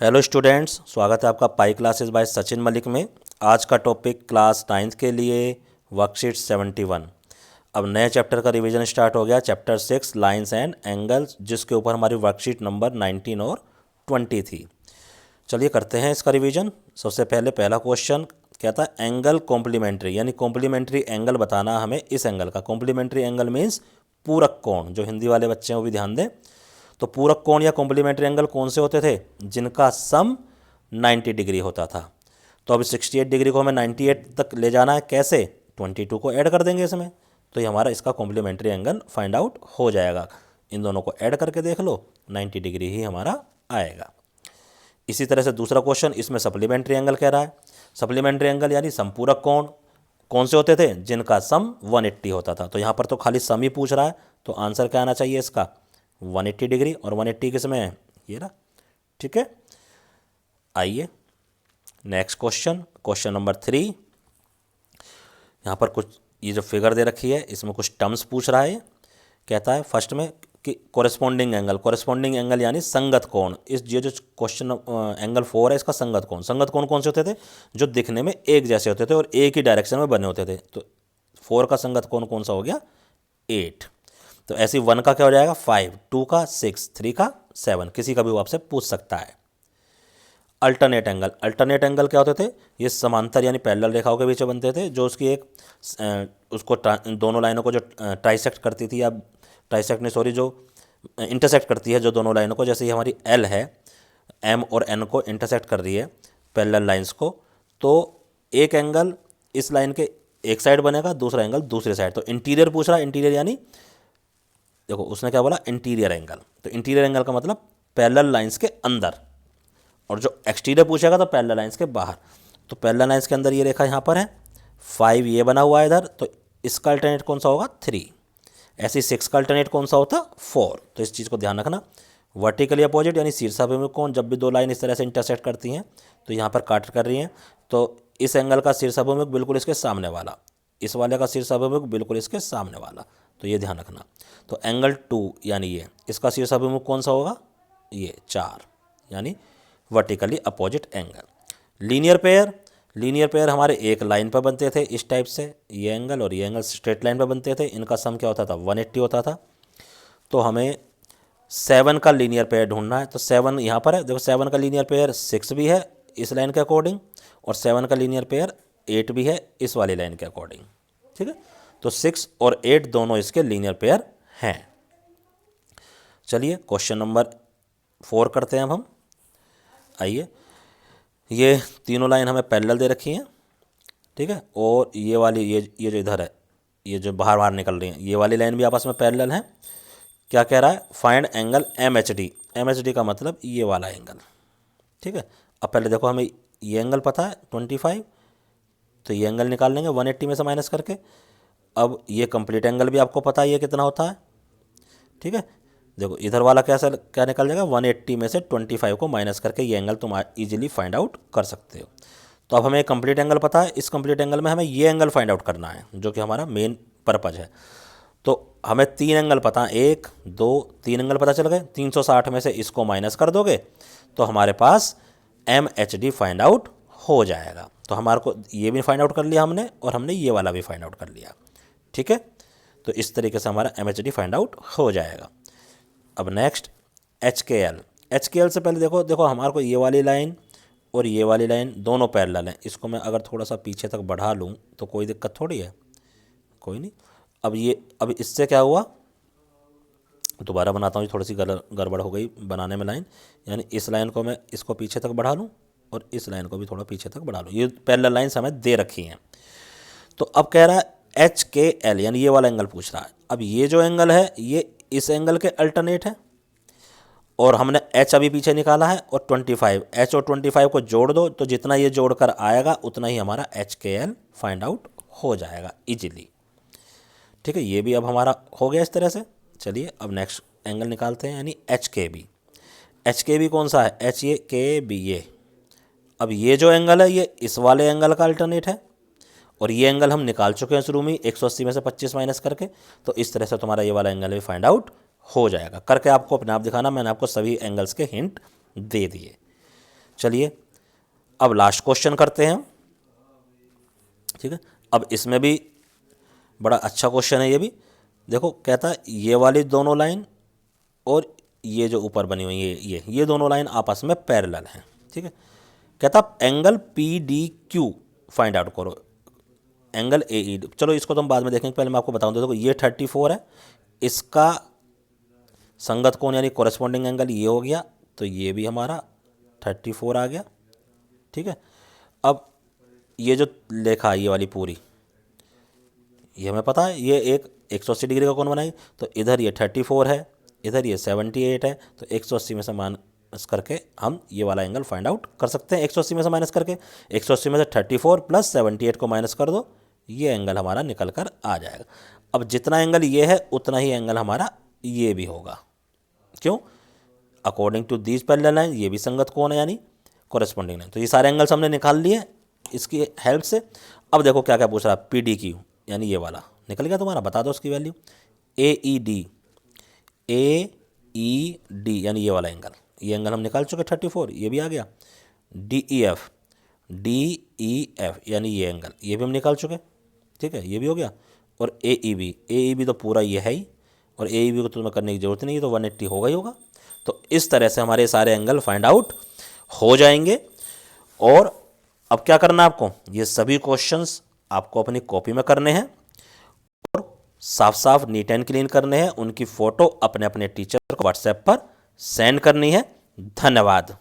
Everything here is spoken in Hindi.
हेलो स्टूडेंट्स, स्वागत है आपका pi classes bye Sachin Malik में। आज का टॉपिक क्लास 9th के लिए वर्कशीट 71। अब नए चैप्टर का रिवीजन स्टार्ट हो गया, चैप्टर 6 लाइंस एंड एंगल्स, जिसके ऊपर हमारी वर्कशीट नंबर 19 और 20 थी। चलिए करते हैं इसका रिवीजन। सबसे पहले पहला क्वेश्चन कहता है एंगल कॉम्प्लीमेंट्री, यानी कॉम्प्लीमेंट्री एंगल बताना हमें इस एंगल का। कॉम्प्लीमेंट्री एंगल मीन्स पूरक कोण। जो हिंदी वाले बच्चे हैं वो भी ध्यान दें। तो पूरक कोण या कॉम्प्लीमेंट्री एंगल कौन से होते थे? जिनका सम 90 डिग्री होता था। तो अब 68 डिग्री को हमें 98 तक ले जाना है। कैसे? 22 को ऐड कर देंगे इसमें, तो ये हमारा इसका कॉम्प्लीमेंट्री एंगल फाइंड आउट हो जाएगा। इन दोनों को ऐड करके देख लो, 90 डिग्री ही हमारा आएगा। इसी तरह से दूसरा क्वेश्चन, इसमें सप्लीमेंट्री एंगल कह रहा है। सप्लीमेंट्री एंगल यानी समपूरक कोण कौन से होते थे? जिनका सम 180 होता था। तो यहाँ पर तो खाली सम ही पूछ रहा है, तो आंसर क्या आना चाहिए इसका? 180 डिग्री। और 180 किस में है? ये ना, ठीक है। आइए नेक्स्ट क्वेश्चन, क्वेश्चन नंबर 3। यहाँ पर कुछ ये जो फिगर दे रखी है इसमें कुछ टर्म्स पूछ रहा है। कहता है फर्स्ट में कि कोरेस्पॉन्डिंग एंगल, कोरेस्पॉन्डिंग एंगल यानी संगत कोण। इस ये जो क्वेश्चन एंगल 4 है, इसका संगत कोण। संगत कोण कौन से होते थे? जो दिखने में एक जैसे होते थे और एक ही डायरेक्शन में बने होते थे। तो 4 का संगत कोण कौन सा हो गया? 8। तो ऐसे 1 का क्या हो जाएगा? 5, 2 का 6, 3 का 7। किसी का भी वो आपसे पूछ सकता है। अल्टरनेट एंगल, अल्टरनेट एंगल क्या होते थे? ये समांतर यानी पैरेलल रेखाओं के बीच में बनते थे, जो उसकी एक उसको दोनों लाइनों को जो ट्राइसेक्ट करती थी, या ट्राइसेक्ट नहीं सॉरी, जो इंटरसेक्ट करती है जो दोनों लाइनों को। जैसे ये हमारी एल है, एम और एन को इंटरसेक्ट कर रही है पैरेलल लाइंस को, तो एक एंगल इस लाइन के एक साइड बनेगा, दूसरा एंगल दूसरे साइड। तो इंटीरियर पूछ रहा है। इंटीरियर यानी देखो उसने क्या बोला? Interior angle. तो इंटीरियर एंगल का मतलब पैरेलल लाइंस के अंदर, और जो एक्सटीरियर पूछेगा तो पैरेलल लाइंस के बाहर। तो पैरेलल लाइंस के अंदर ये रेखा यहाँ पर है, 5 ये बना हुआ है इधर, तो इसका अल्टरनेट कौन सा होगा? 3। ऐसे ही 6 का अल्टरनेट कौन सा होता? 4। तो इस चीज़ को ध्यान रखना। वर्टिकली अपोजिट यानी शीर्षाभिमुख कोण, जब भी दो लाइन इस तरह से इंटरसेक्ट करती हैं तो यहाँ पर काट कर रही हैं, तो इस एंगल का शीर्षाभिमुख बिल्कुल इसके सामने वाला, इस वाले का शीर्षाभिमुख बिल्कुल इसके सामने वाला। तो ये ध्यान रखना। तो एंगल 2 यानी ये, इसका शीर्षाभिमुख कौन सा होगा? ये 4, यानी vertically opposite angle. Linear pair, linear pair हमारे एक लाइन पर बनते थे इस टाइप से, ये एंगल और ये एंगल स्ट्रेट लाइन पर बनते थे। इनका सम क्या होता था? 180 होता था। तो हमें 7 का लीनियर पेयर ढूंढना है। तो 7 यहाँ पर है, देखो 7 का लीनियर पेयर 6 भी है इस लाइन के अकॉर्डिंग, और 7 का लीनियर पेयर 8 भी है इस वाली लाइन के अकॉर्डिंग, ठीक है। तो 6 और 8 दोनों इसके लीनियर पेयर हैं। चलिए क्वेश्चन नंबर 4 करते हैं अब हम। आइए, ये तीनों लाइन हमें पैरेलल दे रखी हैं, ठीक है। और ये वाली ये जो इधर है, ये जो बाहर बाहर निकल रही हैं, ये वाली लाइन भी आपस में पैरेलल है। क्या कह रहा है? Find angle M H D. M H D का मतलब ये वाला एंगल, ठीक है। अब पहले देखो हमें ये एंगल पता है 25, तो ये एंगल निकाल लेंगे 180 में से माइनस करके। अब ये कंप्लीट एंगल भी आपको पता है ये कितना होता है, ठीक है। देखो इधर वाला क्या निकल जाएगा? 180 में से 25 को माइनस करके ये एंगल तुम इजीली फाइंड आउट कर सकते हो। तो अब हमें कंप्लीट एंगल पता है, इस कंप्लीट एंगल में हमें ये एंगल फाइंड आउट करना है, जो कि हमारा मेन पर्पज है। तो हमें 3 एंगल पता है, 1 2 3 एंगल पता चल गए। 360 में से इसको माइनस कर दोगे तो हमारे पास M H D find out हो जाएगा। तो हमारे को ये भी फाइंड आउट कर लिया हमने, और हमने ये वाला भी फाइंड आउट कर लिया, ठीक है। तो इस तरीके से हमारा M H D find out हो जाएगा। अब next H K L. H K L से पहले देखो हमारे को ये वाली लाइन और ये वाली लाइन दोनों पैरेलल हैं। इसको मैं अगर थोड़ा सा पीछे तक बढ़ा लूँ तो कोई दिक्कत थोड़ी है, कोई नहीं। अब इससे क्या हुआ? दोबारा बनाता हूँ, थोड़ी सी गड़बड़ हो गई बनाने में लाइन। यानी इस लाइन को मैं इसको पीछे तक बढ़ा लूँ और इस लाइन को भी थोड़ा पीछे तक बढ़ा लूँ। ये पैरेलल लाइन्स हमें दे रखी हैं। तो अब कह रहा है एच के एल, यानी ये वाला एंगल पूछ रहा है। अब ये जो एंगल है ये इस एंगल के अल्टरनेट है, और हमने एच अभी पीछे निकाला है, और 25, एच और 25 को जोड़ दो, तो जितना ये जोड़कर आएगा उतना ही हमारा H K L find out हो जाएगा इजीली, ठीक है। ये भी अब हमारा हो गया इस तरह से। चलिए अब नेक्स्ट एंगल निकालते हैं, यानी एच के बी। एच के बी कौन सा है? एच ये के बी ये। अब ये जो एंगल है ये इस वाले एंगल का अल्टरनेट है, और ये एंगल हम निकाल चुके हैं शुरू में 180 में से 25 माइनस करके। तो इस तरह से तुम्हारा ये वाला एंगल भी फाइंड आउट हो जाएगा। करके आपको अपने आप दिखाना, मैंने आपको सभी एंगल्स के हिंट दे दिए। चलिए अब लास्ट क्वेश्चन करते हैं हम, ठीक है। अब इसमें भी बड़ा अच्छा क्वेश्चन है ये भी। देखो कहता है ये वाली दोनों लाइन और ये जो ऊपर बनी हुई है ये दोनों लाइन आपस में पैरेलल हैं, ठीक है। कहता angle P D Q find out करो, एंगल ए ई डी। चलो इसको तो हम बाद में देखेंगे, पहले मैं आपको बताऊँ। देखो ये 34 है, इसका संगत कोण यानी कोरेस्पॉन्डिंग एंगल ये हो गया, तो ये भी हमारा 34 आ गया, ठीक है। अब ये जो लेखा ये वाली पूरी, ये हमें पता है ये एक 180 डिग्री का कोण बनाएगी, तो इधर ये 34 है, इधर ये 78 है, तो 180 में से माइनस करके हम ये वाला एंगल फाइंड आउट कर सकते हैं। 180 में से माइनस करके 180 में से 34 प्लस 78 को माइनस कर दो, ये एंगल हमारा निकल कर आ जाएगा। अब जितना एंगल ये है उतना ही एंगल हमारा ये भी होगा, क्यों? According to these parallel line, ये भी संगत कोण है यानी कोरेस्पॉन्डिंग लाइन। तो ये सारे एंगल्स हमने निकाल लिए इसकी हेल्प से। अब देखो क्या क्या पूछ रहा है, पी डी क्यू यानी ये वाला निकल गया तुम्हारा, बता दो उसकी वैल्यू। ए ई डी यानी ये वाला एंगल, ये एंगल हम निकाल चुके 34, ये भी आ गया। डी ई एफ यानी ये एंगल, ये भी हम निकाल चुके, ठीक है, ये भी हो गया। और ए ई बी तो पूरा ये है ही, और ए ई बी को तुम्हें करने की जरूरत नहीं है, तो 180 होगा ही होगा। तो इस तरह से हमारे सारे एंगल फाइंड आउट हो जाएंगे। और अब क्या करना है आपको, ये सभी क्वेश्चंस आपको अपनी कॉपी में करने हैं और साफ साफ नीट एंड क्लीन करने हैं। उनकी फ़ोटो अपने अपने टीचर को व्हाट्सएप पर सेंड करनी है। धन्यवाद।